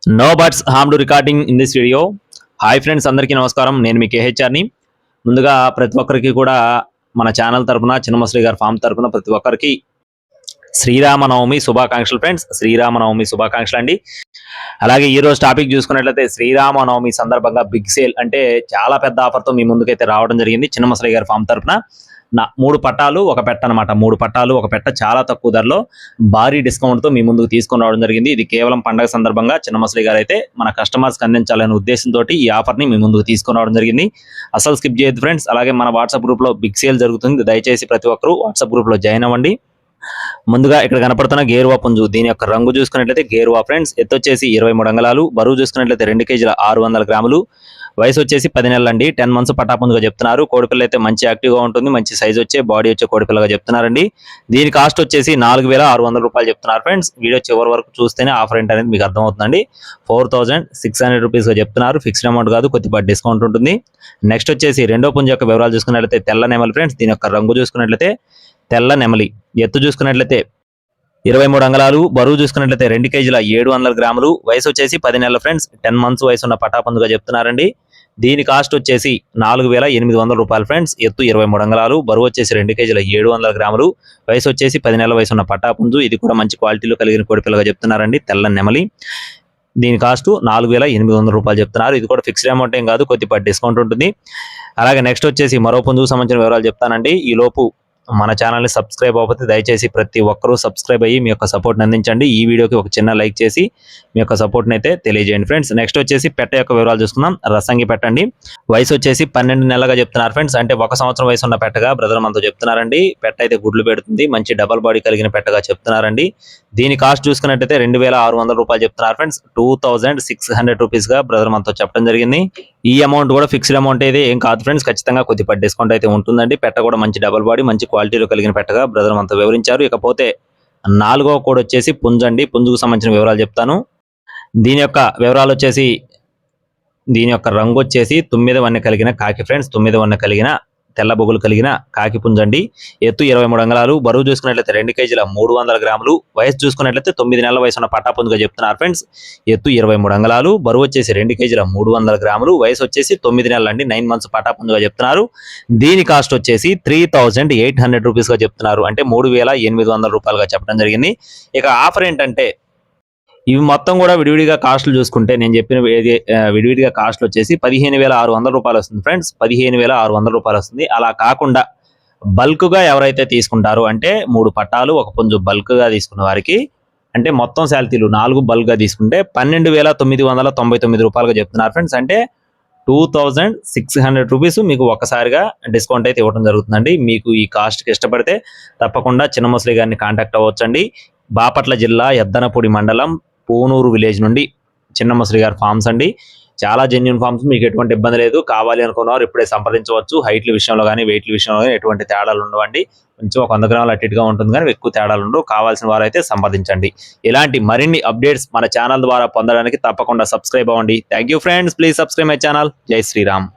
No buts harm to recording in this video. Hi friends, అందరికీ నమస్కారం. నేను మీ కేహెచ్ఆర్ని. ముందుగా ప్రతి ఒక్కరికి కూడా మన ఛానల్ తరపున చిన్నమశ్రీ గారి ఫామ్ తరపున ప్రతి ఒక్కరికి శ్రీరామనవమి శుభాకాంక్షలు ఫ్రెండ్స్. శ్రీరామనవమి శుభాకాంక్షలు అండి. అలాగే ఈ రోజు టాపిక్ చూసుకున్నట్లయితే శ్రీరామనవమి సందర్భంగా బిగ్ సేల్ అంటే చాలా పెద్ద ఆఫర్తో మీ ముందుకైతే రావడం జరిగింది చిన్నమశ్రీ గారి ఫామ్ తరపున. 3 పట్టాలు ఒక పెట్ట అనమాట. 3 పట్టాలు ఒక పెట్ట చాలా తక్కువ ధరలో భారీ డిస్కౌంట్తో మీ ముందుకు తీసుకొని రావడం జరిగింది. ఇది కేవలం పండగ సందర్భంగా చిన్నమశ్రీ గారు అయితే మన కస్టమర్స్కి అందించాలనే ఉద్దేశంతో ఈ ఆఫర్ని మీ ముందుకు తీసుకొని రావడం జరిగింది. అసలు స్కిప్ చేయొద్దు ఫ్రెండ్స్. అలాగే మన వాట్సాప్ గ్రూప్లో బిగ్ సేల్ జరుగుతుంది. దయచేసి ప్రతి ఒక్కరూ వాట్సాప్ గ్రూప్లో జాయిన్ అవ్వండి. ముందుగా ఇక్కడ కనపడుతున్న గేరువా పుంజు, దీని యొక్క రంగు చూసుకున్నట్లయితే గేరువా ఫ్రెండ్స్. ఎత్తు వచ్చేసి 23 అంగుళాలు, బరువు చూసుకున్నట్లయితే 2 కేజీల 600 గ్రాములు, వయసు వచ్చేసి 10 నెలలు అండి. 10 మంత్స్ పటాపుందుగా చెప్తున్నారు. కోడిపిల్ల అయితే మంచి యాక్టివ్గా ఉంటుంది, మంచి సైజ్ వచ్చే బాడీ వచ్చే కోడిపిల్లగా చెప్తున్నారండి. దీని కాస్ట్ వచ్చేసి 4,600 రూపాయలు చెప్తున్నారు ఫ్రెండ్స్. వీడియో చివరి వరకు చూస్తేనే ఆఫర్ ఏంటి అనేది మీకు అర్థమవుతుందండి. 4,600 రూపీస్గా చెప్తున్నారు. ఫిక్స్డ్ అమౌంట్ కాదు, కొద్దిపాటి డిస్కౌంట్ ఉంటుంది. నెక్స్ట్ వచ్చేసి రెండో పుంజు యొక్క వివరాలు చూసుకున్నట్లయితే తెల్ల నెమలి ఫ్రెండ్స్. దీని యొక్క రంగు చూసుకున్నట్లయితే తెల్ల నెమలి. ఎత్తు చూసుకున్నట్లయితే 23 అంగుళాలు, బరువు చూసుకున్నట్లయితే 2 కేజీల 700 గ్రాములు, వయసు వచ్చేసి 10 నెలలు ఫ్రెండ్స్. 10 మంత్స్ వయసు ఉన్న పటాపందుగా చెప్తున్నారండి. దీని కాస్ట్ వచ్చేసి 4,800 రూపాయలు ఫ్రెండ్స్. ఎత్తు 23 అంగుళాలు, బరువు వచ్చేసి 2 కేజీల 700 గ్రాములు, వయసు వచ్చేసి 10 నెలల వయసు ఉన్న పటాపుంజు. ఇది కూడా మంచి క్వాలిటీలో కలిగిన కోడిపిల్లగా చెప్తున్నారండి, తెల్ల నెమలి. దీని కాస్ట్ 4,800 రూపాయలు చెప్తున్నారు. ఇది కూడా ఫిక్స్డ్ అమౌంట్ ఏం కాదు, కొద్దిపాటి డిస్కౌంట్ ఉంటుంది. అలాగే నెక్స్ట్ వచ్చేసి మరో పుంజుకు సంబంధించిన వివరాలు చెప్తానండి. ఈ లోపు మన ఛానల్ని సబ్స్క్రైబ్ అవ్వకపోతే దయచేసి ప్రతి ఒక్కరూ సబ్స్క్రైబ్ అయ్యి మీ యొక్క సపోర్ట్ని అందించండి. ఈ వీడియోకి ఒక చిన్న లైక్ చేసి మీ యొక్క సపోర్ట్ని అయితే తెలియజేయండి ఫ్రెండ్స్. నెక్స్ట్ వచ్చేసి పెట్ట యొక్క వివరాలు చూసుకుందాం. రసంగి పెట్టండి. వయసు వచ్చేసి 12 నెలలుగా చెప్తున్నారు ఫ్రెండ్స్. అంటే 1 సంవత్సరం వయసు ఉన్న పెట్టగా బ్రదర్ మనతో చెప్తున్నారండి. పెట్ట అయితే గుడ్లు పెడుతుంది, మంచి డబల్ బాడీ కలిగిన పెట్టగా చెప్తున్నారండి. దీని కాస్ట్ చూసుకున్నట్టయితే 2,600 రూపాయలు చెప్తున్నారు ఫ్రెండ్స్. 2,600 రూపీస్గా బ్రదర్ మనతో చెప్పడం జరిగింది. ఈ అమౌంట్ కూడా ఫిక్స్డ్ అమౌంట్ అయితే ఏం కాదు ఫ్రెండ్స్, ఖచ్చితంగా కొద్దిపాటి డిస్కౌంట్ అయితే ఉంటుందండి. పెట్ట కూడా మంచి డబల్ బాడీ మంచి క్వాలిటీలో కలిగిన పెట్టగా బ్రదర్ మనతో వివరించారు. ఇకపోతే 4వ కోడ్ వచ్చేసి పుంజండి. పుంజుకు సంబంధించిన వివరాలు చెప్తాను. దీని యొక్క వివరాలు వచ్చేసి దీని యొక్క రంగు వచ్చేసి 9 వన్నె కలిగిన కాకి ఫ్రెండ్స్. 9 వన్నె కలిగిన తెల్ల బొగులు కలిగిన కాకి పుంజండి. ఎత్తు 23 అంగుళాలు, బరువు చూసుకున్నట్లయితే 2 కేజీల 300 గ్రాములు, వయసు చూసుకున్నట్లయితే 9 నెలల వయసు ఉన్న పటాపుంజుగా చెప్తున్నారు ఫ్రెండ్స్. ఎత్తు 23 అంగుళాలు, బరువు వచ్చేసి 2 కేజీల 300 గ్రాములు, వయసు వచ్చేసి 9 నెలలు అండి. 9 మంత్స్ పటాపుంజుగా చెప్తున్నారు. దీని కాస్ట్ వచ్చేసి 3,800 రూపీస్గా చెప్తున్నారు. అంటే 3,800 రూపాయలుగా చెప్పడం జరిగింది. ఇక ఆఫర్ ఏంటంటే ఇవి మొత్తం కూడా విడివిడిగా కాస్ట్లు చూసుకుంటే నేను చెప్పిన విడివిడిగా కాస్ట్లు వచ్చేసి 15,600 రూపాయలు వస్తుంది ఫ్రెండ్స్. 15,600 రూపాయలు వస్తుంది. అలా కాకుండా బల్క్గా ఎవరైతే తీసుకుంటారో అంటే 3 పట్టాలు ఒక పుంజు బల్క్గా తీసుకున్న వారికి అంటే మొత్తం శాలరీలు 4 బల్క్గా తీసుకుంటే 12,999 రూపాయలుగా చెప్తున్నారు ఫ్రెండ్స్. అంటే 2,600 రూపీస్ మీకు ఒక్కసారిగా డిస్కౌంట్ అయితే ఇవ్వడం జరుగుతుందండి. మీకు ఈ కాస్ట్కి ఇష్టపడితే తప్పకుండా చిన్నమశ్రీ గారిని కాంటాక్ట్ అవ్వచ్చండి. బాపట్ల జిల్లా ఎద్దనపూడి మండలం పూనూరు విలేజ్ నుండి చిన్నమశ్రీ గారి ఫార్మ్స్ అండి. చాలా జెన్యున్ ఫార్మ్స్, మీకు ఎటువంటి ఇబ్బంది లేదు. కావాలి అనుకున్నవారు ఇప్పుడే సంప్రదించవచ్చు. హైట్ల విషయంలో కానీ వెయిట్ల విషయంలో కానీ ఎటువంటి తేడాలు ఉండవండి. కొంచెం 100 గ్రాములు అటు ఇటుగా ఉంటుంది కానీ ఎక్కువ తేడాలు ఉండవు. కావాల్సిన వారు అయితే సంప్రదించండి. ఇలాంటి మరిన్ని అప్డేట్స్ మన ఛానల్ ద్వారా పొందడానికి తప్పకుండా సబ్స్క్రైబ్ అవ్వండి. Thank you friends. Please subscribe my channel. జై శ్రీరామ్.